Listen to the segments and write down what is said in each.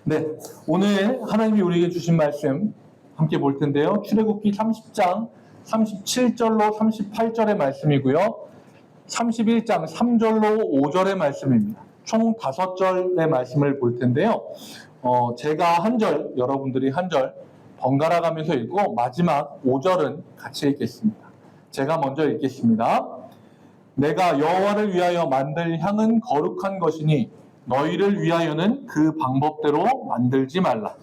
네, 오늘 하나님이 우리에게 주신 말씀 함께 볼 텐데요. 출애굽기 30장 37절로 38절의 말씀이고요. 31장 3절로 5절의 말씀입니다. 총 5절의 말씀을 볼 텐데요. 제가 한 절, 여러분들이 한 절 번갈아 가면서 읽고 마지막 5절은 같이 읽겠습니다. 제가 먼저 읽겠습니다. 내가 여호와를 위하여 만들 향은 거룩한 것이니 너희를 위하여는 그 방법대로 만들지 말라.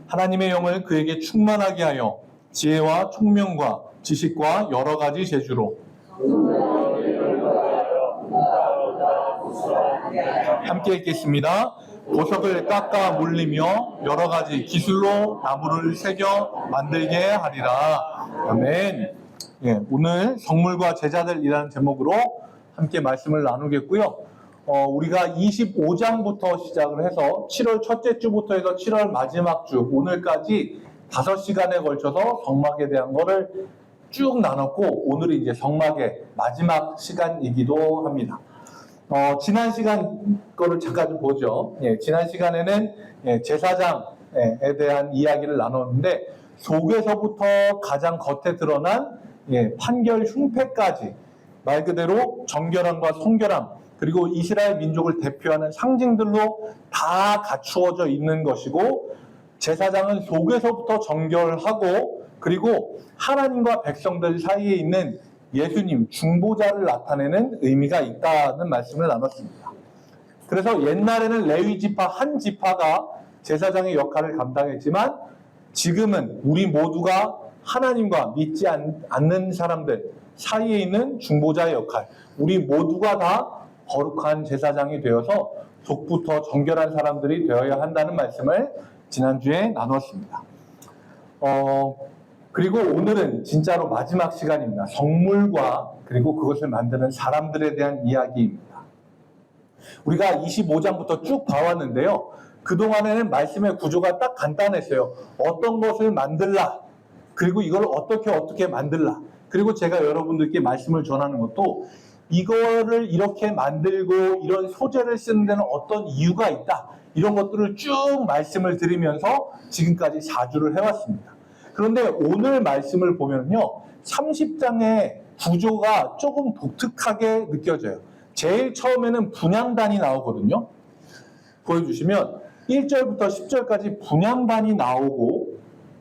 하나님의 영을 그에게 충만하게 하여 지혜와 총명과 지식과 여러 가지 재주로 함께 읽겠습니다. 보석을 깎아 물리며 여러 가지 기술로 나무를 새겨 만들게 하리라. 아멘. 예, 오늘 성물과 제자들이라는 제목으로 함께 말씀을 나누겠고요. 우리가 25장부터 시작을 해서 7월 첫째 주부터 해서 7월 마지막 주 오늘까지 5시간에 걸쳐서 성막에 대한 거를 쭉 나눴고 오늘이 이제 성막의 마지막 시간이기도 합니다. 지난 시간 거를 잠깐 좀 보죠. 예, 지난 시간에는 제사장에 대한 이야기를 나눴는데 속에서부터 가장 겉에 드러난 판결 흉패까지 말 그대로 정결함과 성결함 그리고 이스라엘 민족을 대표하는 상징들로 다 갖추어져 있는 것이고 제사장은 속에서부터 정결하고 그리고 하나님과 백성들 사이에 있는 예수님, 중보자를 나타내는 의미가 있다는 말씀을 나눴습니다. 그래서 옛날에는 레위 지파 한 지파가 제사장의 역할을 감당했지만 지금은 우리 모두가 하나님과 믿지 않는 사람들 사이에 있는 중보자의 역할, 우리 모두가 다 거룩한 제사장이 되어서 속부터 정결한 사람들이 되어야 한다는 말씀을 지난주에 나눴습니다. 그리고 오늘은 진짜로 마지막 시간입니다. 성물과 그리고 그것을 만드는 사람들에 대한 이야기입니다. 우리가 25장부터 쭉 봐왔는데요. 그동안에는 말씀의 구조가 딱 간단했어요. 어떤 것을 만들라. 그리고 이걸 어떻게 만들라. 그리고 제가 여러분들께 말씀을 전하는 것도 이거를 이렇게 만들고 이런 소재를 쓰는 데는 어떤 이유가 있다. 이런 것들을 쭉 말씀을 드리면서 지금까지 4주를 해왔습니다. 그런데 오늘 말씀을 보면요. 30장의 구조가 조금 독특하게 느껴져요. 제일 처음에는 분향단이 나오거든요. 보여주시면 1절부터 10절까지 분향단이 나오고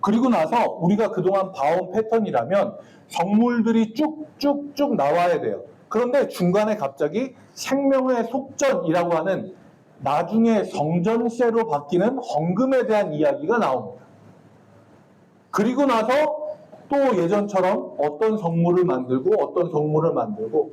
그리고 나서 우리가 그동안 봐온 패턴이라면 성물들이 쭉쭉쭉 나와야 돼요. 그런데 중간에 갑자기 생명의 속전이라고 하는 나중에 성전세로 바뀌는 헌금에 대한 이야기가 나옵니다. 그리고 나서 또 예전처럼 어떤 성물을 만들고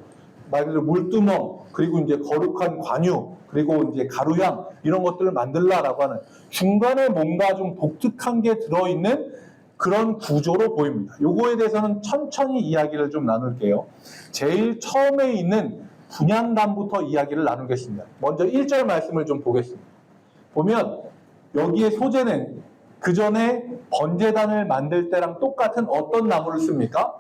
말 그대로 물두멍 그리고 이제 거룩한 관유 그리고 이제 가루향 이런 것들을 만들라라고 하는 중간에 뭔가 좀 독특한 게 들어있는 그런 구조로 보입니다. 요거에 대해서는 천천히 이야기를 좀 나눌게요. 제일 처음에 있는 분향단부터 이야기를 나누겠습니다. 먼저 1절 말씀을 좀 보겠습니다. 보면 여기에 소재는 그 전에 번제단을 만들 때랑 똑같은 어떤 나무를 씁니까?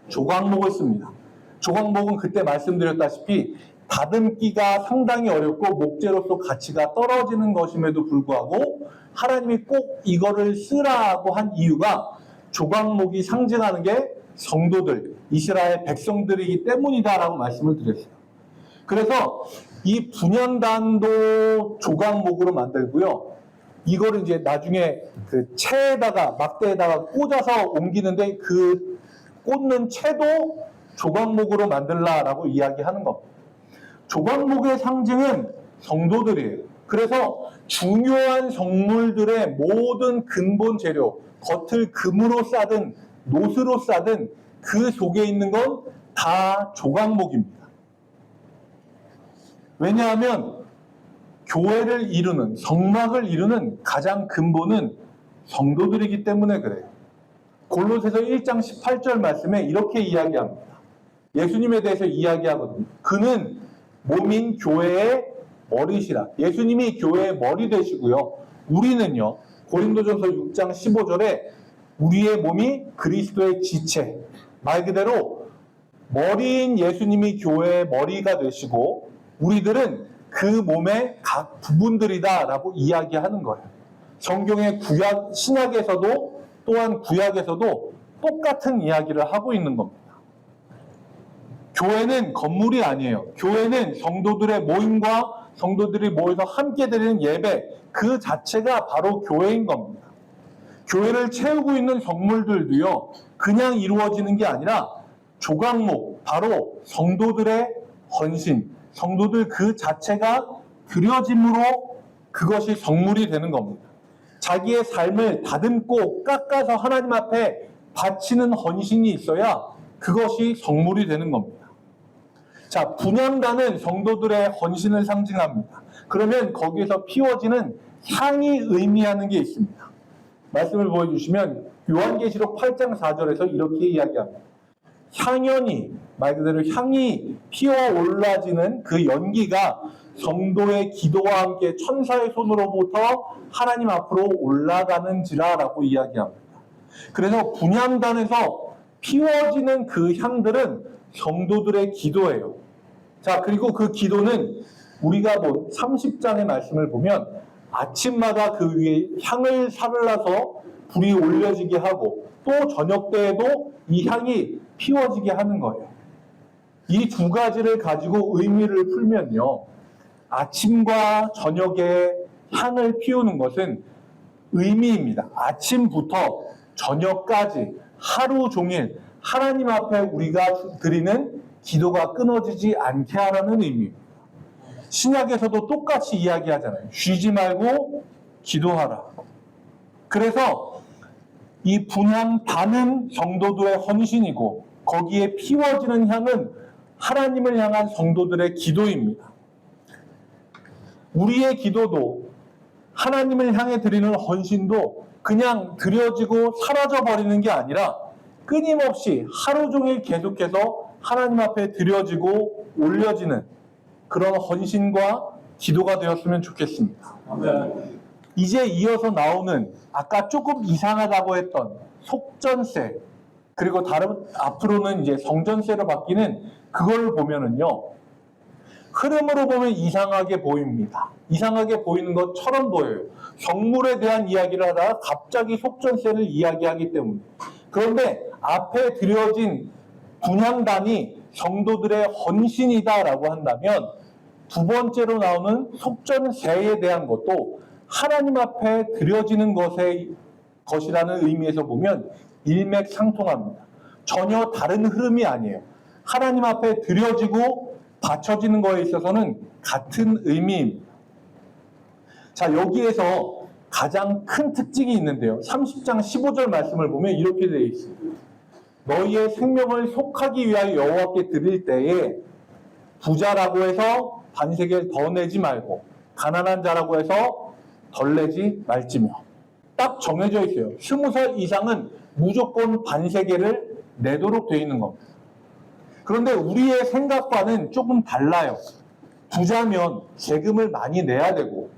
조각목을 씁니다. 조각목은 그때 말씀드렸다시피 다듬기가 상당히 어렵고 목재로서 가치가 떨어지는 것임에도 불구하고 하나님이 꼭 이거를 쓰라고 한 이유가 조각목이 상징하는 게 성도들, 이스라엘 백성들이기 때문이다라고 말씀을 드렸어요. 그래서 이 분향단도 조각목으로 만들고요. 이거를 이제 나중에 그 채에다가 막대에다가 꽂아서 옮기는데 그 꽂는 채도 조각목으로 만들라라고 이야기하는 겁니다. 조각목의 상징은 성도들이에요. 그래서 중요한 성물들의 모든 근본 재료, 겉을 금으로 싸든 노스로 싸든 그 속에 있는 건 다 조각목입니다. 왜냐하면 교회를 이루는, 성막을 이루는 가장 근본은 성도들이기 때문에 그래요. 골로새서 1장 18절 말씀에 이렇게 이야기합니다. 예수님에 대해서 이야기하거든요. 그는 몸인 교회의 머리시라. 예수님이 교회의 머리 되시고요. 우리는요. 고린도전서 6장 15절에 우리의 몸이 그리스도의 지체. 말 그대로 머리인 예수님이 교회의 머리가 되시고 우리들은 그 몸의 각 부분들이다라고 이야기하는 거예요. 성경의 신약에서도 또한 구약에서도 똑같은 이야기를 하고 있는 겁니다. 교회는 건물이 아니에요. 교회는 성도들의 모임과 성도들이 모여서 함께 드리는 예배, 그 자체가 바로 교회인 겁니다. 교회를 채우고 있는 성물들도요, 그냥 이루어지는 게 아니라 조각목, 바로 성도들의 헌신, 성도들 그 자체가 드려짐으로 그것이 성물이 되는 겁니다. 자기의 삶을 다듬고 깎아서 하나님 앞에 바치는 헌신이 있어야 그것이 성물이 되는 겁니다. 자, 분향단은 성도들의 헌신을 상징합니다. 그러면 거기에서 피워지는 향이 의미하는 게 있습니다. 말씀을 보여주시면 요한계시록 8장 4절에서 이렇게 이야기합니다. 향연이, 말 그대로 향이 피어 올라지는 그 연기가 성도의 기도와 함께 천사의 손으로부터 하나님 앞으로 올라가는지라 라고 이야기합니다. 그래서 분향단에서 피워지는 그 향들은 성도들의 기도예요. 자, 그리고 그 기도는 우리가 본 30장의 말씀을 보면 아침마다 그 위에 향을 살라서 불이 올려지게 하고 또 저녁 때에도 이 향이 피워지게 하는 거예요. 이 두 가지를 가지고 의미를 풀면요, 아침과 저녁에 향을 피우는 것은 의미입니다. 아침부터 저녁까지 하루 종일 하나님 앞에 우리가 드리는 기도가 끊어지지 않게 하라는 의미입니다. 신약에서도 똑같이 이야기하잖아요. 쉬지 말고 기도하라. 그래서 이 분향단은 성도들의 헌신이고 거기에 피워지는 향은 하나님을 향한 성도들의 기도입니다. 우리의 기도도 하나님을 향해 드리는 헌신도 그냥 드려지고 사라져버리는 게 아니라 끊임없이 하루 종일 계속해서 하나님 앞에 드려지고 올려지는 그런 헌신과 기도가 되었으면 좋겠습니다. 이제 이어서 나오는 아까 조금 이상하다고 했던 속전세, 그리고 다른 앞으로는 이제 성전세로 바뀌는 그걸 보면은요, 흐름으로 보면 이상하게 보입니다. 이상하게 보이는 것처럼 보여요. 성물에 대한 이야기를 하다가 갑자기 속전세를 이야기하기 때문에. 그런데 앞에 드려진 분향단이 성도들의 헌신이다라고 한다면 두 번째로 나오는 속전세에 대한 것도 하나님 앞에 드려지는 것이라는 의미에서 보면 일맥상통합니다. 전혀 다른 흐름이 아니에요. 하나님 앞에 드려지고 바쳐지는 거에 있어서는 같은 의미입니다. 자, 여기에서 가장 큰 특징이 있는데요. 30장 15절 말씀을 보면 이렇게 되어 있습니다. 너희의 생명을 속하기 위하여 여호와께 드릴 때에 부자라고 해서 반세겔 더 내지 말고 가난한 자라고 해서 덜 내지 말지며. 딱 정해져 있어요. 20살 이상은 무조건 반세겔을 내도록 되어 있는 겁니다. 그런데 우리의 생각과는 조금 달라요. 부자면 세금을 많이 내야 되고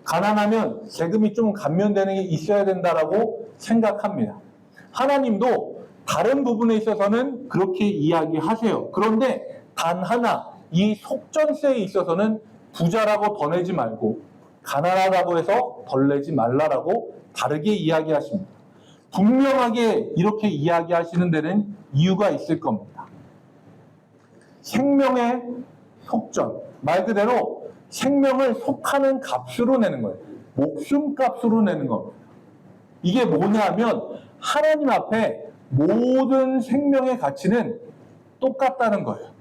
가난하면 세금이 좀 감면되는 게 있어야 된다라고 생각합니다. 하나님도 다른 부분에 있어서는 그렇게 이야기하세요. 그런데 단 하나, 이 속전세에 있어서는 부자라고 더 내지 말고 가난하다고 해서 덜 내지 말라라고 다르게 이야기하십니다. 분명하게 이렇게 이야기하시는 데는 이유가 있을 겁니다. 생명의 속전, 말 그대로 생명을 속하는 값으로 내는 거예요. 목숨값으로 내는 겁니다. 이게 뭐냐면 하나님 앞에 모든 생명의 가치는 똑같다는 거예요.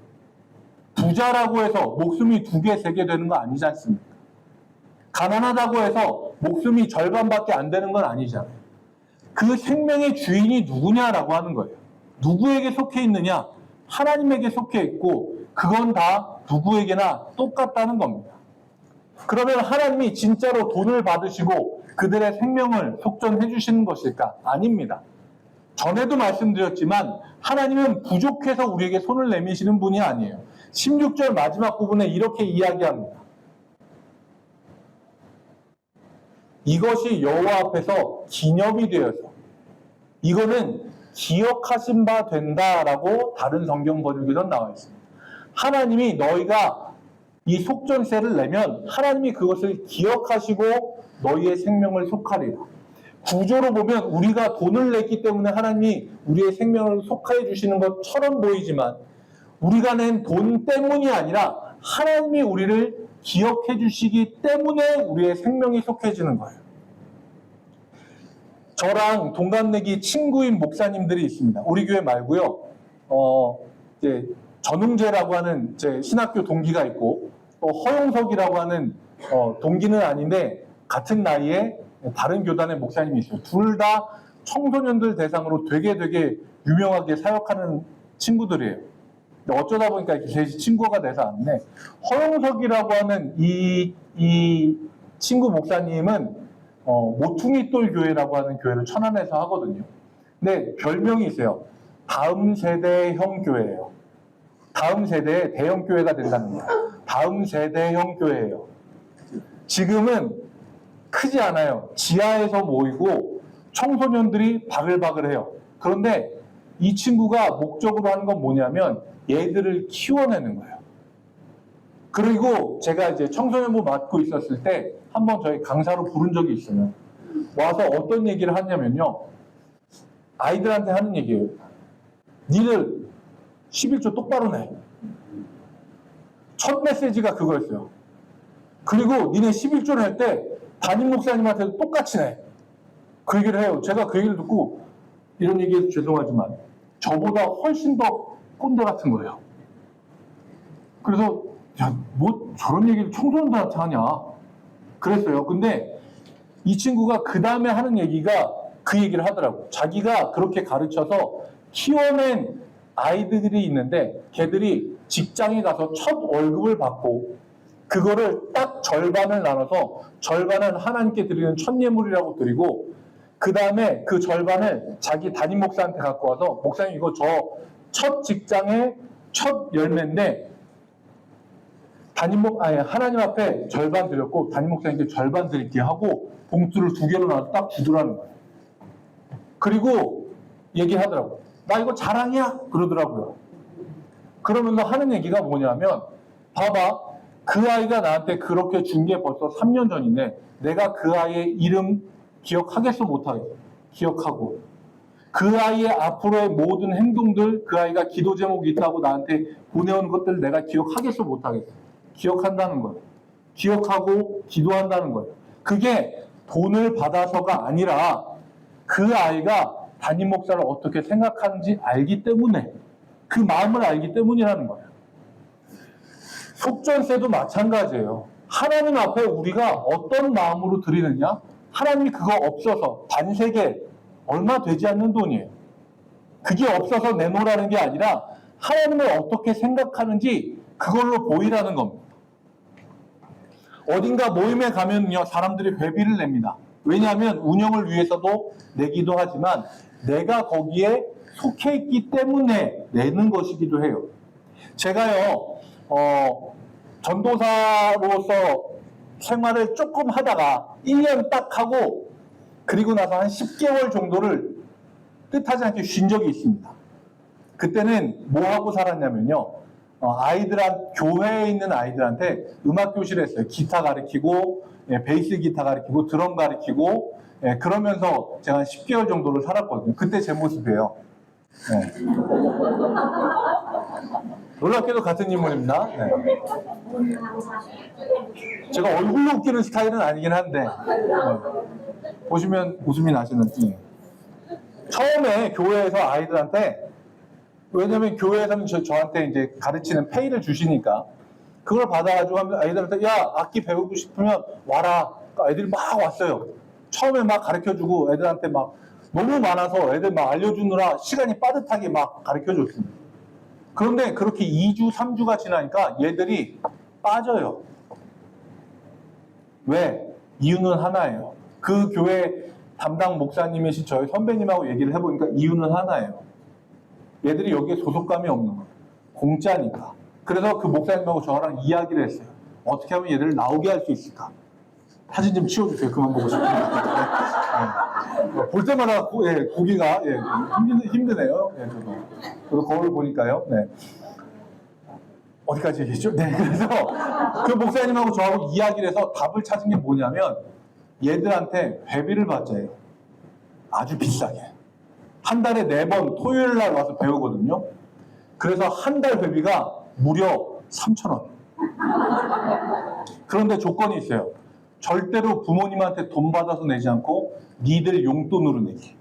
부자라고 해서 목숨이 2개, 3개 되는 거 아니지 않습니까? 가난하다고 해서 목숨이 절반밖에 안 되는 건 아니잖아요. 그 생명의 주인이 누구냐라고 하는 거예요. 누구에게 속해 있느냐? 하나님에게 속해 있고 그건 다 누구에게나 똑같다는 겁니다. 그러면 하나님이 진짜로 돈을 받으시고 그들의 생명을 속전해 주시는 것일까? 아닙니다. 전에도 말씀드렸지만 하나님은 부족해서 우리에게 손을 내미시는 분이 아니에요. 16절 마지막 부분에 이렇게 이야기합니다. 이것이 여호와 앞에서 기념이 되어서, 이거는 기억하신 바 된다라고 다른 성경 번역에선 나와 있습니다. 하나님이 너희가 이 속전세를 내면 하나님이 그것을 기억하시고 너희의 생명을 속하리라. 구조로 보면 우리가 돈을 냈기 때문에 하나님이 우리의 생명을 속하여 주시는 것처럼 보이지만 우리가 낸 돈 때문이 아니라 하나님이 우리를 기억해 주시기 때문에 우리의 생명이 속해지는 거예요. 저랑 동갑내기 친구인 목사님들이 있습니다. 우리 교회 말고요. 이제 전웅재라고 하는 제 신학교 동기가 있고 또 허용석이라고 하는 동기는 아닌데 같은 나이에 다른 교단의 목사님이 있어요. 둘 다 청소년들 대상으로 되게 유명하게 사역하는 친구들이에요. 근데 어쩌다 보니까 이렇게 제 친구가 돼서 아는데 허용석이라고 하는 이 친구 목사님은 모퉁이돌 교회라고 하는 교회를 천안에서 하거든요. 근데 별명이 있어요. 다음 세대형 교회예요. 다음 세대의 대형 교회가 된다는 거예요. 다음 세대형 교회예요. 지금은 크지 않아요. 지하에서 모이고 청소년들이 바글바글해요. 그런데 이 친구가 목적으로 하는 건 뭐냐면 얘들을 키워내는 거예요. 그리고 제가 이제 청소년부 맡고 있었을 때 한번 저희 강사로 부른 적이 있어요. 와서 어떤 얘기를 하냐면요. 아이들한테 하는 얘기예요. 니들 11조 똑바로 내. 첫 메시지가 그거였어요. 그리고 니네 11조를 할 때 담임 목사님한테도 똑같이 내. 그 얘기를 해요. 제가 그 얘기를 듣고 이런 얘기해서 죄송하지만 저보다 훨씬 더 꼰대 같은 거예요. 그래서 야, 뭐 저런 얘기를 청소년들한테 하냐. 그랬어요. 근데 이 친구가 그 다음에 하는 얘기가 그 얘기를 하더라고요. 자기가 그렇게 가르쳐서 키워낸 아이들이 있는데 걔들이 직장에 가서 첫 월급을 받고 그거를 딱 절반을 나눠서 절반은 하나님께 드리는 첫예물이라고 드리고 그 다음에 그 절반을 자기 담임 목사한테 갖고 와서 목사님 이거 저 첫 직장의 첫 열매인데 하나님 앞에 절반 드렸고 담임 목사님께 절반 드릴게요 하고 봉투를 2개로 나눠서 딱 주더라는 거예요. 그리고 얘기하더라고요. 나 이거 자랑이야 그러더라고요. 그러면서 하는 얘기가 뭐냐면 봐봐 그 아이가 나한테 그렇게 준 게 벌써 3년 전인데 내가 그 아이의 이름 기억하겠어 못하겠어? 기억하고 그 아이의 앞으로의 모든 행동들 그 아이가 기도 제목이 있다고 나한테 보내온 것들 내가 기억하겠어 못하겠어? 기억한다는 거예요. 기억하고 기도한다는 거예요. 그게 돈을 받아서가 아니라 그 아이가 담임 목사를 어떻게 생각하는지 알기 때문에 그 마음을 알기 때문이라는 거예요. 속전세도 마찬가지예요. 하나님 앞에 우리가 어떤 마음으로 드리느냐? 하나님이 그거 없어서 반세계 얼마 되지 않는 돈이에요. 그게 없어서 내놓으라는 게 아니라 하나님을 어떻게 생각하는지 그걸로 보이라는 겁니다. 어딘가 모임에 가면요 사람들이 회비를 냅니다. 왜냐하면 운영을 위해서도 내기도 하지만 내가 거기에 속해 있기 때문에 내는 것이기도 해요. 제가요 전도사로서 생활을 조금 하다가 1년 딱 하고 그리고 나서 한 10개월 정도를 뜻하지 않게 쉰 적이 있습니다. 그때는 뭐 하고 살았냐면요. 교회에 있는 아이들한테 음악 교실을 했어요. 기타 가르치고, 베이스 기타 가르치고, 드럼 가르치고, 그러면서 제가 한 10개월 정도를 살았거든요. 그때 제 모습이에요. 놀랍게도 같은 인물입니다. 제가 얼굴로 웃기는 스타일은 아니긴 한데, 보시면 웃음이 나시는지. 처음에 교회에서 아이들한테, 왜냐면 교회에서는 저한테 이제 가르치는 페이를 주시니까, 그걸 받아가지고 하면 아이들한테, 야, 악기 배우고 싶으면 와라. 그러니까 애들이 막 왔어요. 처음에 막 가르쳐주고 애들한테 막 너무 많아서 애들 막 알려주느라 시간이 빠듯하게 막 가르쳐줬습니다. 그런데 그렇게 2주, 3주가 지나니까 얘들이 빠져요. 왜? 이유는 하나예요. 그 교회 담당 목사님이신 저희 선배님하고 얘기를 해보니까 이유는 하나예요. 얘들이 여기에 소속감이 없는 거예요. 공짜니까. 그래서 그 목사님하고 저랑 이야기를 했어요. 어떻게 하면 얘들을 나오게 할 수 있을까? 사진 좀 치워주세요. 그만 보고 싶으면. 볼 때마다 고기가 힘드네요. 저도 거울 보니까요. 네. 어디까지 얘기했죠? 네, 그래서 그 목사님하고 저하고 이야기를 해서 답을 찾은 게 뭐냐면 얘들한테 회비를 받자요. 아주 비싸게. 한 달에 4번 토요일 날 와서 배우거든요. 그래서 한 달 회비가 무려 3,000원. 그런데 조건이 있어요. 절대로 부모님한테 돈 받아서 내지 않고 니들 용돈으로 내기.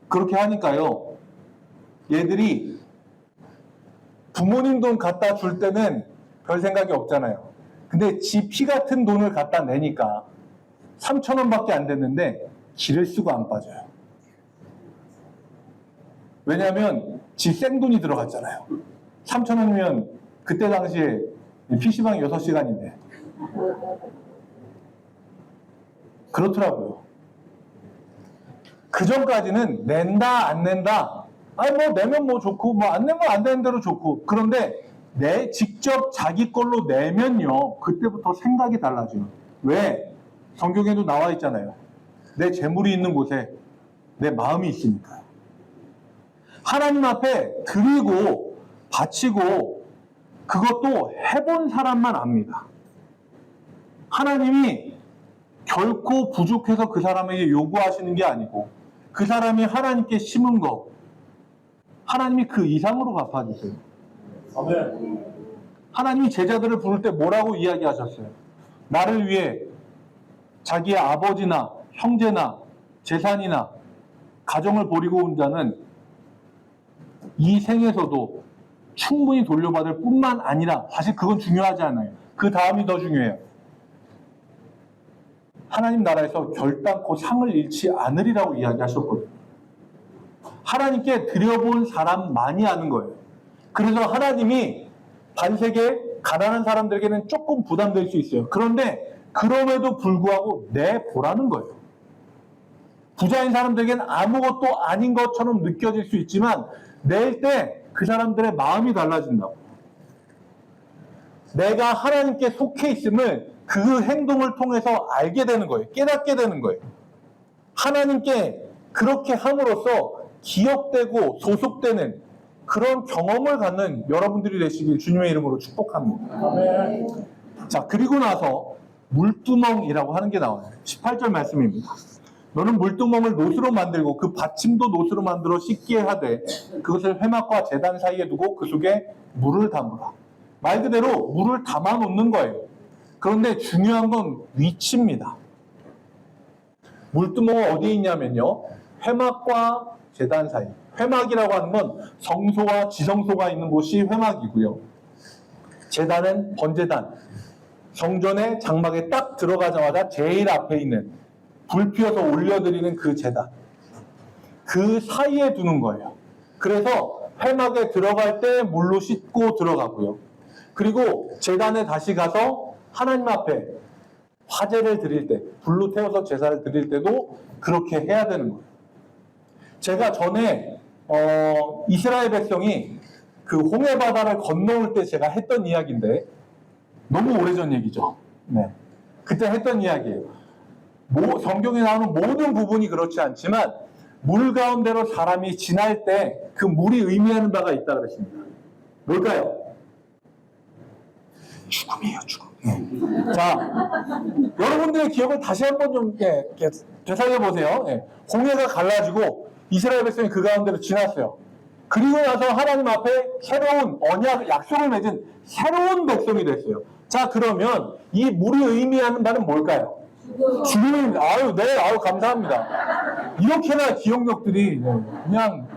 그렇게 하니까요. 얘들이 부모님 돈 갖다 줄 때는 별 생각이 없잖아요. 근데 지 피 같은 돈을 갖다 내니까 3,000원밖에 안 됐는데 기를 쓰고 안 빠져요. 왜냐하면 지 생돈이 들어갔잖아요. 3,000원이면 그때 당시에 PC방 6시간인데 그렇더라고요. 그 전까지는 낸다 안 낸다 아니 뭐 내면 뭐 좋고 뭐 안 내면 안 되는 대로 좋고 그런데 내 직접 자기 걸로 내면요 그때부터 생각이 달라져요. 왜? 성경에도 나와 있잖아요. 내 재물이 있는 곳에 내 마음이 있으니까요. 하나님 앞에 드리고 바치고 그것도 해본 사람만 압니다. 하나님이 결코 부족해서 그 사람에게 요구하시는 게 아니고 그 사람이 하나님께 심은 거 하나님이 그 이상으로 갚아주세요. 아멘. 하나님이 제자들을 부를 때 뭐라고 이야기하셨어요? 나를 위해 자기의 아버지나 형제나 재산이나 가정을 버리고 온 자는 이 생에서도 충분히 돌려받을 뿐만 아니라 사실 그건 중요하지 않아요. 그 다음이 더 중요해요. 하나님 나라에서 결단코 상을 잃지 않으리라고 이야기하셨거든요. 하나님께 드려본 사람만이 아는 거예요. 그래서 하나님이 반세계 가난한 사람들에게는 조금 부담될 수 있어요. 그런데 그럼에도 불구하고 내보라는 거예요. 부자인 사람들에게는 아무것도 아닌 것처럼 느껴질 수 있지만 낼 때 그 사람들의 마음이 달라진다고. 내가 하나님께 속해 있음을 그 행동을 통해서 알게 되는 거예요. 깨닫게 되는 거예요. 하나님께 그렇게 함으로써 기억되고 소속되는 그런 경험을 갖는 여러분들이 되시길 주님의 이름으로 축복합니다. 아멘. 자, 그리고 나서 물두멍이라고 하는 게 나와요. 18절 말씀입니다. 너는 물두멍을 노수로 만들고 그 받침도 노수로 만들어 씻게 하되 그것을 회막과 제단 사이에 두고 그 속에 물을 담으라. 말 그대로 물을 담아 놓는 거예요. 그런데 중요한 건 위치입니다. 물두멍은 어디에 있냐면요. 회막과 제단 사이. 회막이라고 하는 건 성소와 지성소가 있는 곳이 회막이고요. 제단은 번제단. 성전의 장막에 딱 들어가자마자 제일 앞에 있는 불 피워서 올려드리는 그 제단. 그 사이에 두는 거예요. 그래서 회막에 들어갈 때 물로 씻고 들어가고요. 그리고 제단에 다시 가서 하나님 앞에 화제를 드릴 때, 불로 태워서 제사를 드릴 때도 그렇게 해야 되는 거예요. 제가 전에 이스라엘 백성이 그 홍해 바다를 건너올 때 제가 했던 이야기인데 너무 오래전 얘기죠. 네. 그때 했던 이야기예요. 성경에 나오는 모든 부분이 그렇지 않지만 물 가운데로 사람이 지날 때 그 물이 의미하는 바가 있다 그랬습니다. 뭘까요? 죽음이에요, 죽음. 네. 자, 여러분들의 기억을 다시 한번 좀 되살려 보세요. 홍해가 갈라지고 이스라엘 백성이 그 가운데로 지났어요. 그리고 나서 하나님 앞에 새로운 언약, 약속을 맺은 새로운 백성이 됐어요. 자, 그러면 이 물이 의미하는 바는 뭘까요? 죽음입니다. 아유, 네, 아유, 감사합니다. 이렇게나 기억력들이, 그냥,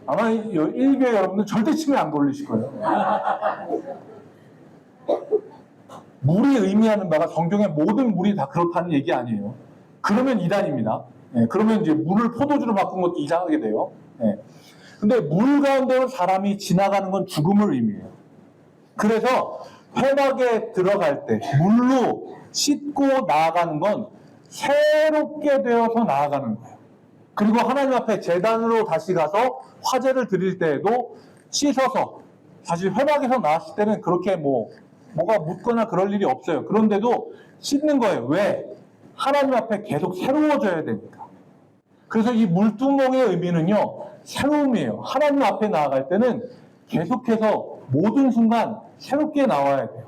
아마 일교회 여러분들 절대 치매 안 걸리실 거예요. 물이 의미하는 바가 성경의 모든 물이 다 그렇다는 얘기 아니에요. 그러면 이단입니다. 그러면 이제 물을 포도주로 바꾼 것도 이상하게 돼요. 근데 물 가운데로 사람이 지나가는 건 죽음을 의미해요. 그래서 회막에 들어갈 때 물로 씻고 나아가는 건 새롭게 되어서 나아가는 거예요. 그리고 하나님 앞에 제단으로 다시 가서 화제를 드릴 때에도 씻어서 사실 회막에서 나왔을 때는 그렇게 뭐가 묻거나 그럴 일이 없어요. 그런데도 씻는 거예요. 왜? 하나님 앞에 계속 새로워져야 되니까. 그래서 이 물두멍의 의미는요, 새로움이에요. 하나님 앞에 나아갈 때는 계속해서 모든 순간 새롭게 나와야 돼요.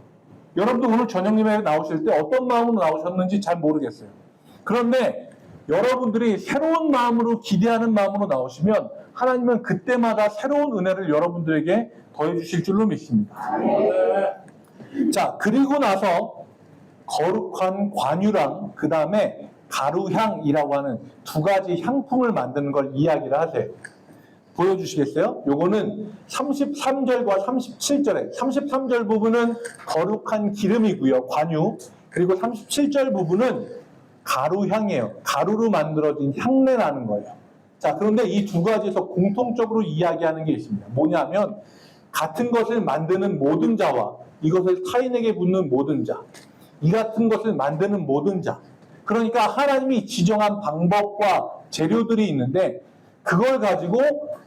여러분도 오늘 저녁 예배 나오실 때 어떤 마음으로 나오셨는지 잘 모르겠어요. 그런데 여러분들이 새로운 마음으로 기대하는 마음으로 나오시면 하나님은 그때마다 새로운 은혜를 여러분들에게 더해주실 줄로 믿습니다. 자, 그리고 나서 거룩한 관유랑 그 다음에 가루향이라고 하는 두 가지 향품을 만드는 걸 이야기를 하세요. 보여주시겠어요? 요거는 33절과 37절에 33절 부분은 거룩한 기름이고요. 관유. 그리고 37절 부분은 가루향이에요. 가루로 만들어진 향내 나는 거예요. 자, 그런데 이 두 가지에서 공통적으로 이야기하는 게 있습니다. 뭐냐면 같은 것을 만드는 모든 자와 이것을 타인에게 묻는 모든 자, 이 같은 것을 만드는 모든 자. 그러니까 하나님이 지정한 방법과 재료들이 있는데 그걸 가지고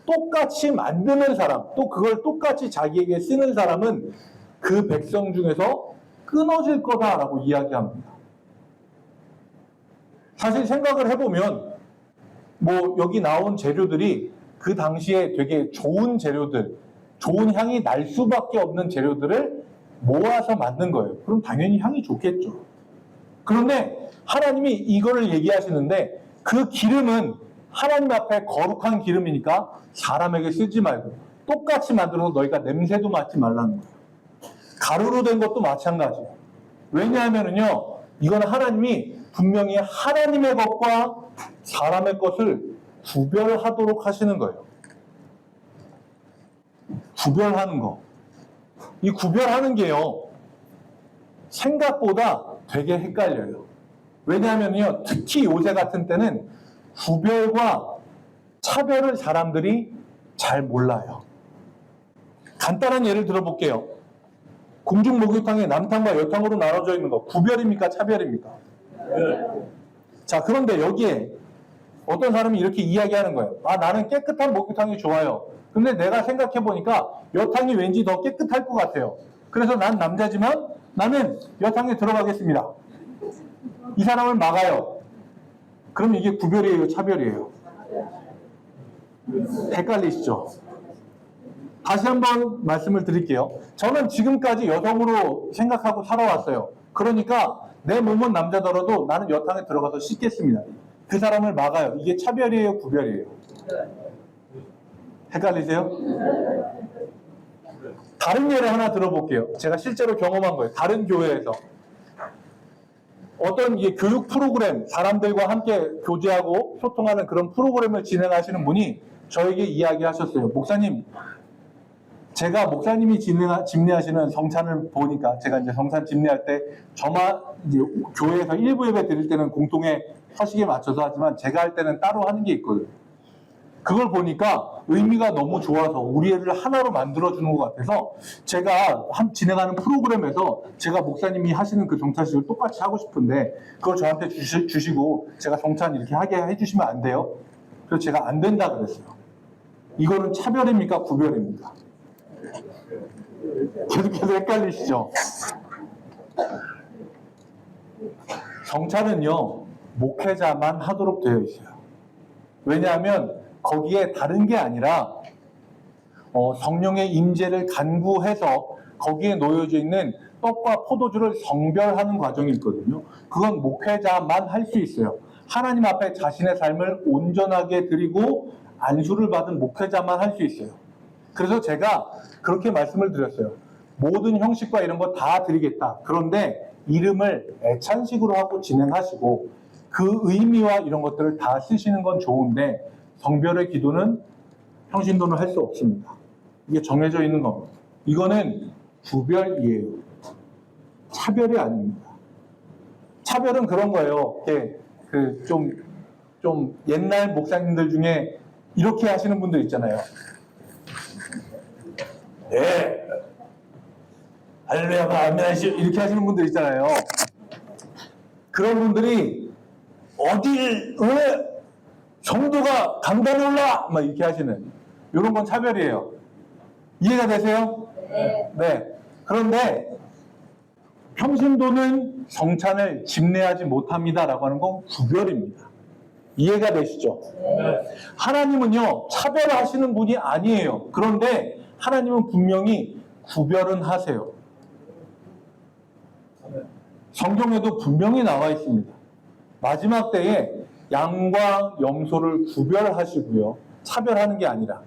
똑같이 만드는 사람, 또 그걸 똑같이 자기에게 쓰는 사람은 그 백성 중에서 끊어질 거다라고 이야기합니다. 사실 생각을 해보면 뭐 여기 나온 재료들이 그 당시에 되게 좋은 재료들, 좋은 향이 날 수밖에 없는 재료들을 모아서 만든 거예요. 그럼 당연히 향이 좋겠죠. 그런데 하나님이 이거를 얘기하시는데 그 기름은 하나님 앞에 거룩한 기름이니까 사람에게 쓰지 말고 똑같이 만들어서 너희가 냄새도 맡지 말라는 거예요. 가루로 된 것도 마찬가지예요. 왜냐하면요, 이건 하나님이 분명히 하나님의 것과 사람의 것을 구별하도록 하시는 거예요. 구별하는 거. 이 구별하는 게요, 생각보다 되게 헷갈려요. 왜냐하면요, 특히 요새 같은 때는 구별과 차별을 사람들이 잘 몰라요. 간단한 예를 들어볼게요. 궁중 목욕탕이 남탕과 여탕으로 나눠져 있는 거 구별입니까? 차별입니까? 자, 그런데 여기에 어떤 사람이 이렇게 이야기하는 거예요. 아, 나는 깨끗한 목욕탕이 좋아요. 근데 내가 생각해보니까 여탕이 왠지 더 깨끗할 것 같아요. 그래서 난 남자지만 나는 여탕에 들어가겠습니다. 이 사람을 막아요. 그럼 이게 구별이에요? 차별이에요? 헷갈리시죠? 다시 한번 말씀을 드릴게요. 저는 지금까지 여성으로 생각하고 살아왔어요. 그러니까 내 몸은 남자더라도 나는 여탕에 들어가서 씻겠습니다. 그 사람을 막아요. 이게 차별이에요? 구별이에요? 헷갈리세요? 다른 예를 하나 들어볼게요. 제가 실제로 경험한 거예요. 다른 교회에서. 어떤 교육 프로그램, 사람들과 함께 교제하고 소통하는 그런 프로그램을 진행하시는 분이 저에게 이야기하셨어요. 목사님, 제가 목사님이 집례하시는 성찬을 보니까 제가 이제 성찬 집례할 때 저만 이제 교회에서 일부 예배 드릴 때는 공통의 서식에 맞춰서 하지만 제가 할 때는 따로 하는 게 있거든요. 그걸 보니까 의미가 너무 좋아서 우리 애를 하나로 만들어주는 것 같아서 제가 진행하는 프로그램에서 제가 목사님이 하시는 그 정찬식을 똑같이 하고 싶은데 그걸 저한테 주시고 제가 정찬 이렇게 하게 해주시면 안 돼요? 그래서 제가 안 된다 그랬어요. 이거는 차별입니까? 구별입니까? 계속해서 헷갈리시죠? 정찬은요, 목회자만 하도록 되어 있어요. 왜냐하면 거기에 다른 게 아니라 성령의 임재를 간구해서 거기에 놓여져 있는 떡과 포도주를 성별하는 과정이 있거든요. 그건 목회자만 할 수 있어요. 하나님 앞에 자신의 삶을 온전하게 드리고 안수를 받은 목회자만 할 수 있어요. 그래서 제가 그렇게 말씀을 드렸어요. 모든 형식과 이런 거 다 드리겠다. 그런데 이름을 애찬식으로 하고 진행하시고 그 의미와 이런 것들을 다 쓰시는 건 좋은데 성별의 기도는 평신도는 할 수 없습니다. 이게 정해져 있는 겁니다. 이거는 구별이에요. 차별이 아닙니다. 차별은 그런 거예요. 좀 옛날 목사님들 중에 이렇게 하시는 분들 있잖아요. 네. 할렐루야가 아멘 이렇게 하시는 분들 있잖아요. 그런 분들이 왜 성도가 강단에 올라! 막 이렇게 하시는 이런 건 차별이에요. 이해가 되세요? 네. 그런데 평신도는 성찬을 집례하지 못합니다라고 하는 건 구별입니다. 이해가 되시죠? 하나님은요, 차별하시는 분이 아니에요. 그런데 하나님은 분명히 구별은 하세요. 성경에도 분명히 나와 있습니다. 마지막 때에 양과 염소를 구별하시고요. 차별하는 게 아니라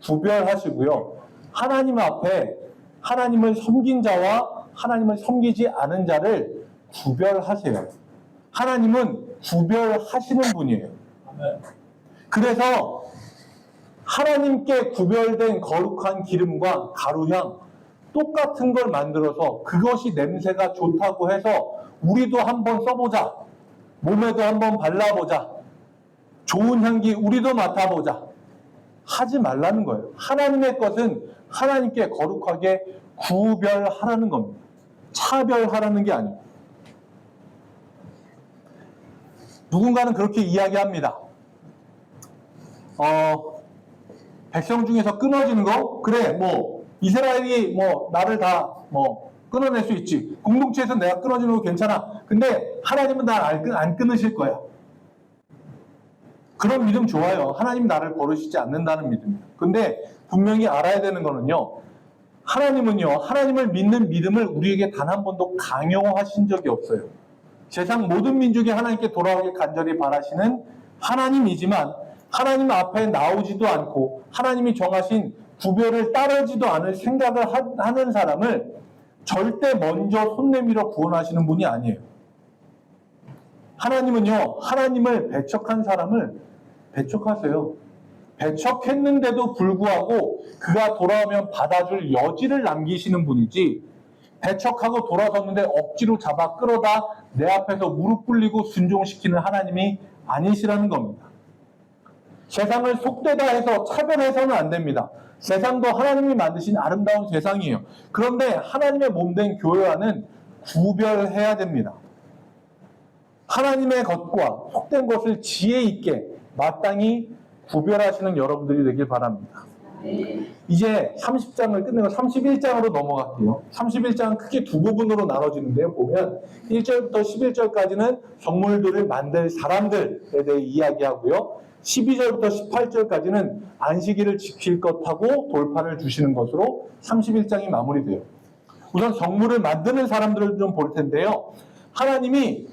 구별하시고요. 하나님 앞에 하나님을 섬긴 자와 하나님을 섬기지 않은 자를 구별하세요. 하나님은 구별하시는 분이에요. 그래서 하나님께 구별된 거룩한 기름과 가루향 똑같은 걸 만들어서 그것이 냄새가 좋다고 해서 우리도 한번 써보자. 몸에도 한번 발라보자. 좋은 향기 우리도 맡아보자. 하지 말라는 거예요. 하나님의 것은 하나님께 거룩하게 구별하라는 겁니다. 차별하라는 게 아니에요. 누군가는 그렇게 이야기합니다. 백성 중에서 끊어지는 거? 그래, 이스라엘이 나를 다 끊어낼 수 있지. 공동체에서 내가 끊어지는 거 괜찮아. 근데 하나님은 날 안 끊으실 거야. 그런 믿음 좋아요. 하나님 나를 버리시지 않는다는 믿음. 근데 분명히 알아야 되는 거는요. 하나님은요. 하나님을 믿는 믿음을 우리에게 단 한 번도 강요하신 적이 없어요. 세상 모든 민족이 하나님께 돌아오길 간절히 바라시는 하나님이지만 하나님 앞에 나오지도 않고 하나님이 정하신 구별을 따르지도 않을 생각을 하는 사람을 절대 먼저 손 내밀어 구원하시는 분이 아니에요. 하나님은요, 하나님을 배척한 사람을 배척하세요. 배척했는데도 불구하고 그가 돌아오면 받아줄 여지를 남기시는 분이지, 배척하고 돌아섰는데 억지로 잡아 끌어다 내 앞에서 무릎 꿇리고 순종시키는 하나님이 아니시라는 겁니다. 세상을 속되다 해서 차별해서는 안 됩니다. 세상도 하나님이 만드신 아름다운 세상이에요. 그런데 하나님의 몸된 교회와는 구별해야 됩니다. 하나님의 것과 속된 것을 지혜 있게 마땅히 구별하시는 여러분들이 되길 바랍니다. 이제 30장을 끝내고 31장으로 넘어갈게요. 31장은 크게 두 부분으로 나눠지는데요. 보면 1절부터 11절까지는 성물들을 만들 사람들에 대해 이야기하고요. 12절부터 18절까지는 안식일을 지킬 것하고 돌판을 주시는 것으로 31장이 마무리돼요. 우선 성물을 만드는 사람들을 좀 볼 텐데요. 하나님이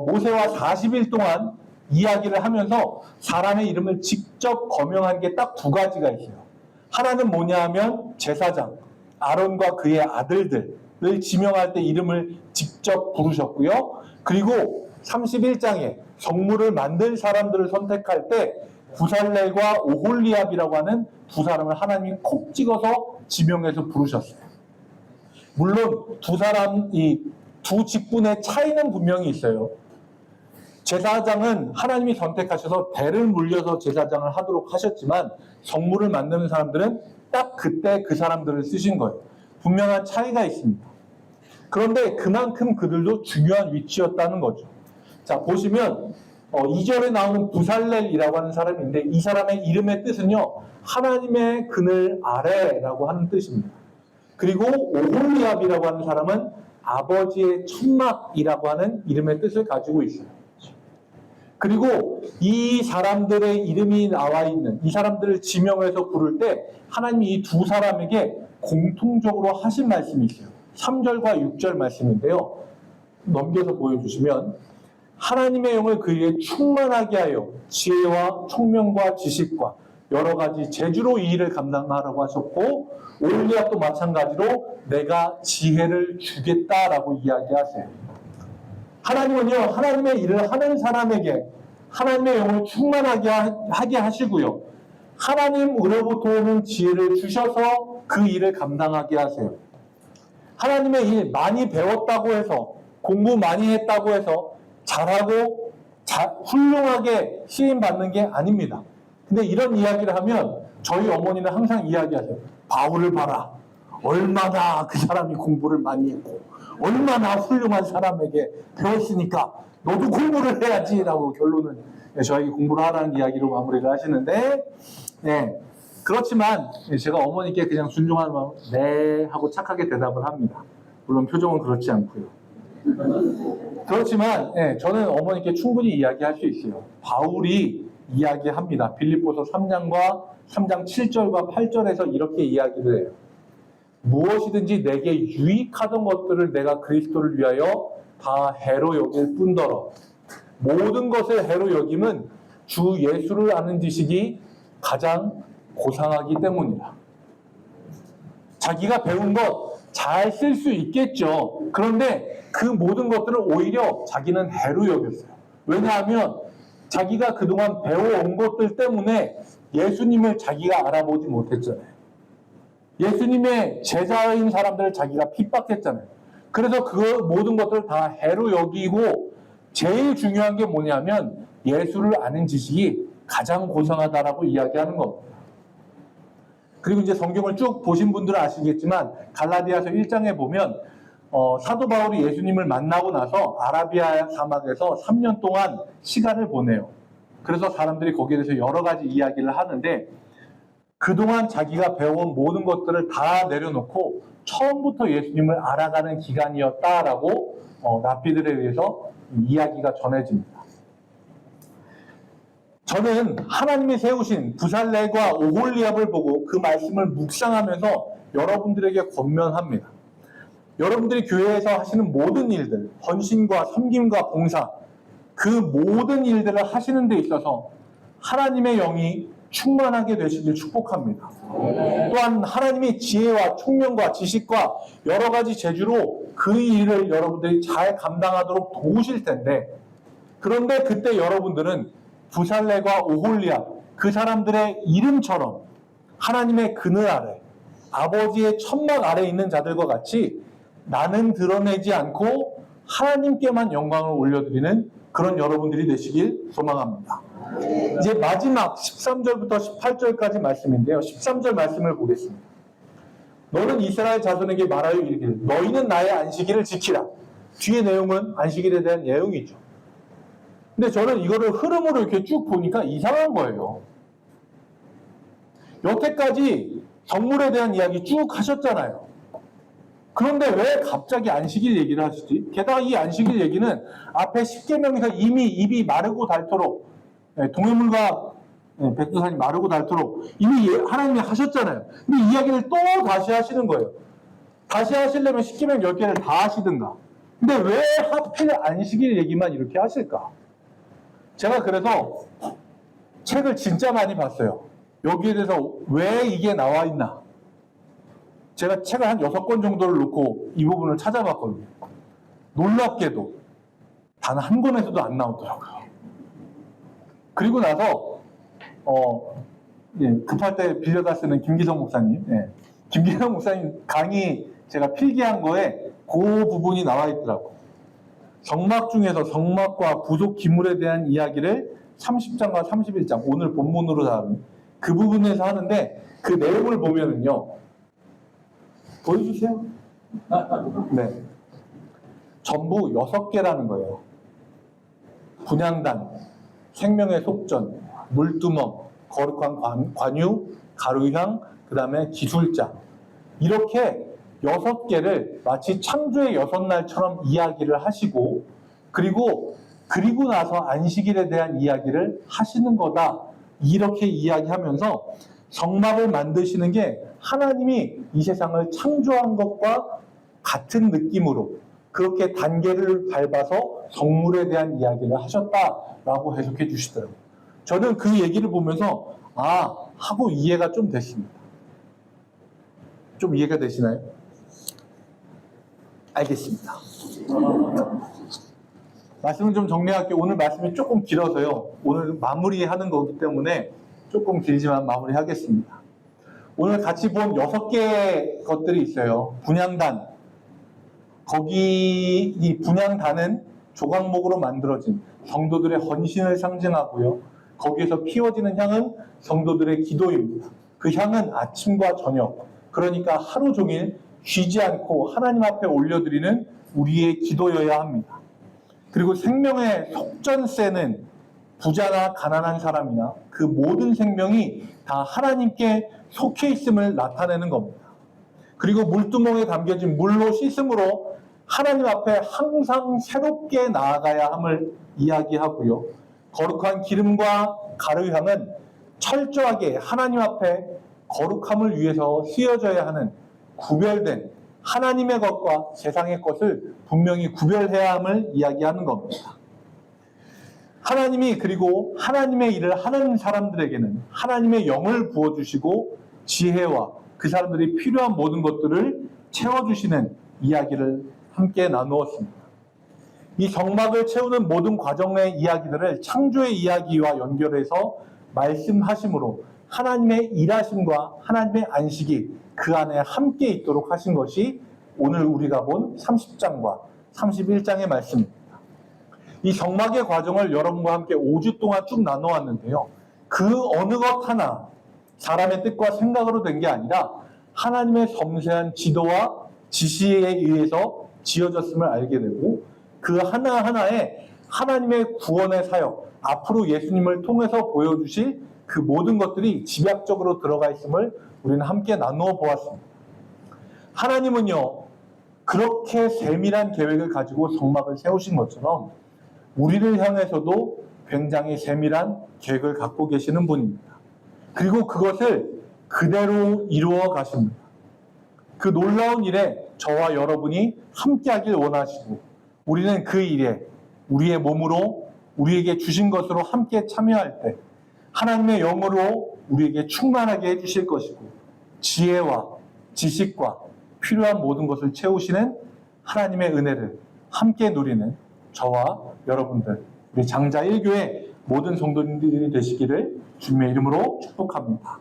모세와 40일 동안 이야기를 하면서 사람의 이름을 직접 거명한 게 딱 두 가지가 있어요. 하나는 뭐냐 하면 제사장, 아론과 그의 아들들을 지명할 때 이름을 직접 부르셨고요. 그리고 31장에 성물을 만들 사람들을 선택할 때 부살렐과 오홀리압이라고 하는 두 사람을 하나님이 콕 찍어서 지명해서 부르셨어요. 물론 이 두 직분의 차이는 분명히 있어요. 제사장은 하나님이 선택하셔서 대를 물려서 제사장을 하도록 하셨지만 성물을 만드는 사람들은 딱 그때 그 사람들을 쓰신 거예요. 분명한 차이가 있습니다. 그런데 그만큼 그들도 중요한 위치였다는 거죠. 자, 보시면 2절에 나오는 부살렐이라고 하는 사람인데 이 사람의 이름의 뜻은요. 하나님의 그늘 아래라고 하는 뜻입니다. 그리고 오홀리압이라고 하는 사람은 아버지의 천막이라고 하는 이름의 뜻을 가지고 있어요. 그리고 이 사람들의 이름이 나와 있는 이 사람들을 지명해서 부를 때 하나님이 이 두 사람에게 공통적으로 하신 말씀이 있어요. 3절과 6절 말씀인데요. 넘겨서 보여주시면 하나님의 영을 그에게 충만하게 하여 지혜와 총명과 지식과 여러 가지 재주로 이 일을 감당하라고 하셨고 오홀리압도 마찬가지로 내가 지혜를 주겠다라고 이야기하세요. 하나님은요, 하나님의 일을 하는 사람에게 하나님의 영을 충만하게 하게 하시고요. 하나님으로부터 오는 지혜를 주셔서 그 일을 감당하게 하세요. 하나님의 일 많이 배웠다고 해서 공부 많이 했다고 해서 잘하고 훌륭하게 시임받는 게 아닙니다. 근데 이런 이야기를 하면 저희 어머니는 항상 이야기하세요. 바울을 봐라. 얼마나 그 사람이 공부를 많이 했고 얼마나 훌륭한 사람에게 배웠으니까 너도 공부를 해야지라고 결론은 저에게 공부를 하라는 이야기로 마무리를 하시는데 그렇지만 제가 어머니께 그냥 순종하는 마음 네 하고 착하게 대답을 합니다. 물론 표정은 그렇지 않고요. 그렇지만 저는 어머니께 충분히 이야기할 수 있어요. 바울이 이야기합니다. 빌립보서 3장과 3장 7절과 8절에서 이렇게 이야기를 해요. 무엇이든지 내게 유익하던 것들을 내가 그리스도를 위하여 다 해로 여길 뿐더러 모든 것을 해로 여김은 주 예수를 아는 지식이 가장 고상하기 때문이라. 자기가 배운 것 잘 쓸 수 있겠죠. 그런데 그 모든 것들을 오히려 자기는 해로 여겼어요. 왜냐하면 자기가 그동안 배워온 것들 때문에 예수님을 자기가 알아보지 못했잖아요. 예수님의 제자인 사람들을 자기가 핍박했잖아요. 그래서 그 모든 것들을 다 해로 여기고 제일 중요한 게 뭐냐면 예수를 아는 지식이 가장 고상하다라고 이야기하는 겁니다. 그리고 이제 성경을 쭉 보신 분들은 아시겠지만 갈라디아서 1장에 보면 사도 바울이 예수님을 만나고 나서 아라비아 사막에서 3년 동안 시간을 보내요. 그래서 사람들이 거기에 대해서 여러 가지 이야기를 하는데 그동안 자기가 배워온 모든 것들을 다 내려놓고 처음부터 예수님을 알아가는 기간이었다라고 랍비들에 의해서 이야기가 전해집니다. 저는 하나님이 세우신 부살레과 오홀리압을 보고 그 말씀을 묵상하면서 여러분들에게 권면합니다. 여러분들이 교회에서 하시는 모든 일들, 헌신과 섬김과 봉사, 그 모든 일들을 하시는 데 있어서 하나님의 영이 충만하게 되시길 축복합니다. 또한 하나님이 지혜와 총명과 지식과 여러 가지 재주로 그 일을 여러분들이 잘 감당하도록 도우실 텐데, 그런데 그때 여러분들은 부살레과 오홀리압, 그 사람들의 이름처럼 하나님의 그늘 아래, 아버지의 천막 아래 있는 자들과 같이 나는 드러내지 않고 하나님께만 영광을 올려드리는 그런 여러분들이 되시길 소망합니다. 이제 마지막 13절부터 18절까지 말씀인데요. 13절 말씀을 보겠습니다. 너는 이스라엘 자손에게 말하여 이르기를 너희는 나의 안식일을 지키라. 뒤의 내용은 안식일에 대한 내용이죠. 근데 저는 이거를 흐름으로 이렇게 쭉 보니까 이상한 거예요. 여태까지 성물에 대한 이야기 쭉 하셨잖아요. 그런데 왜 갑자기 안식일 얘기를 하시지? 게다가 이 안식일 얘기는 앞에 10계명에서 이미 입이 마르고 닳도록, 동해물과 백두산이 마르고 닳도록 이미 하나님이 하셨잖아요. 근데 이 이야기를 또 다시 하시는 거예요. 다시 하시려면 10계명 10개를 다 하시든가. 근데 왜 하필 안식일 얘기만 이렇게 하실까? 제가 그래서 책을 진짜 많이 봤어요. 여기에 대해서 왜 이게 나와 있나? 제가 책을 한 6권 정도를 놓고 이 부분을 찾아봤거든요. 놀랍게도 단 한 권에서도 안 나오더라고요. 그리고 나서 급할 때 빌려다 쓰는 김기성 목사님, 김기성 목사님 강의 제가 필기한 거에 그 부분이 나와 있더라고요. 성막 중에서 성막과 부속 기물에 대한 이야기를 30장과 31장, 오늘 본문으로 다룬 그 부분에서 하는데 그 내용을 보면은요. 보여주세요. 네. 전부 6개라는 거예요. 분향단, 생명의 속전, 물두멍, 거룩한 관유, 가루향, 그 다음에 기술자. 이렇게 6개를 마치 창조의 6날처럼 이야기를 하시고 그리고 나서 안식일에 대한 이야기를 하시는 거다. 이렇게 이야기하면서 성막을 만드시는 게 하나님이 이 세상을 창조한 것과 같은 느낌으로 그렇게 단계를 밟아서 성물에 대한 이야기를 하셨다라고 해석해 주시더라고요. 저는 그 얘기를 보면서 하고 이해가 좀 됐습니다. 좀 이해가 되시나요? 알겠습니다. 말씀을 좀 정리할게요. 오늘 말씀이 조금 길어서요. 오늘 마무리하는 거기 때문에 조금 길지만 마무리하겠습니다. 오늘 같이 본 6개의 것들이 있어요. 분향단. 거기 이 분향단은 조각목으로 만들어진 성도들의 헌신을 상징하고요. 거기에서 피워지는 향은 성도들의 기도입니다. 그 향은 아침과 저녁, 그러니까 하루 종일 쉬지 않고 하나님 앞에 올려드리는 우리의 기도여야 합니다. 그리고 생명의 속전세는 부자나 가난한 사람이나 그 모든 생명이 다 하나님께 속해 있음을 나타내는 겁니다. 그리고 물두멍에 담겨진 물로 씻음으로 하나님 앞에 항상 새롭게 나아가야 함을 이야기하고요. 거룩한 기름과 가르향은 철저하게 하나님 앞에 거룩함을 위해서 쓰여져야 하는 구별된 하나님의 것과 세상의 것을 분명히 구별해야 함을 이야기하는 겁니다. 하나님이 그리고 하나님의 일을 하는 사람들에게는 하나님의 영을 부어주시고 지혜와 그 사람들이 필요한 모든 것들을 채워주시는 이야기를 함께 나누었습니다. 이 정막을 채우는 모든 과정의 이야기들을 창조의 이야기와 연결해서 말씀하심으로 하나님의 일하심과 하나님의 안식이 그 안에 함께 있도록 하신 것이 오늘 우리가 본 30장과 31장의 말씀입니다. 이 정막의 과정을 여러분과 함께 5주 동안 쭉 나눠왔는데요. 그 어느 것 하나 사람의 뜻과 생각으로 된 게 아니라 하나님의 섬세한 지도와 지시에 의해서 지어졌음을 알게 되고 그 하나하나에 하나님의 구원의 사역, 앞으로 예수님을 통해서 보여주실 그 모든 것들이 집약적으로 들어가 있음을 우리는 함께 나누어 보았습니다. 하나님은요, 그렇게 세밀한 계획을 가지고 성막을 세우신 것처럼 우리를 향해서도 굉장히 세밀한 계획을 갖고 계시는 분입니다. 그리고 그것을 그대로 이루어 가십니다. 그 놀라운 일에 저와 여러분이 함께하길 원하시고 우리는 그 일에 우리의 몸으로 우리에게 주신 것으로 함께 참여할 때 하나님의 영으로 우리에게 충만하게 해주실 것이고 지혜와 지식과 필요한 모든 것을 채우시는 하나님의 은혜를 함께 누리는 저와 여러분들, 우리 장자 1교회 모든 성도님들이 되시기를 주님의 이름으로 축복합니다.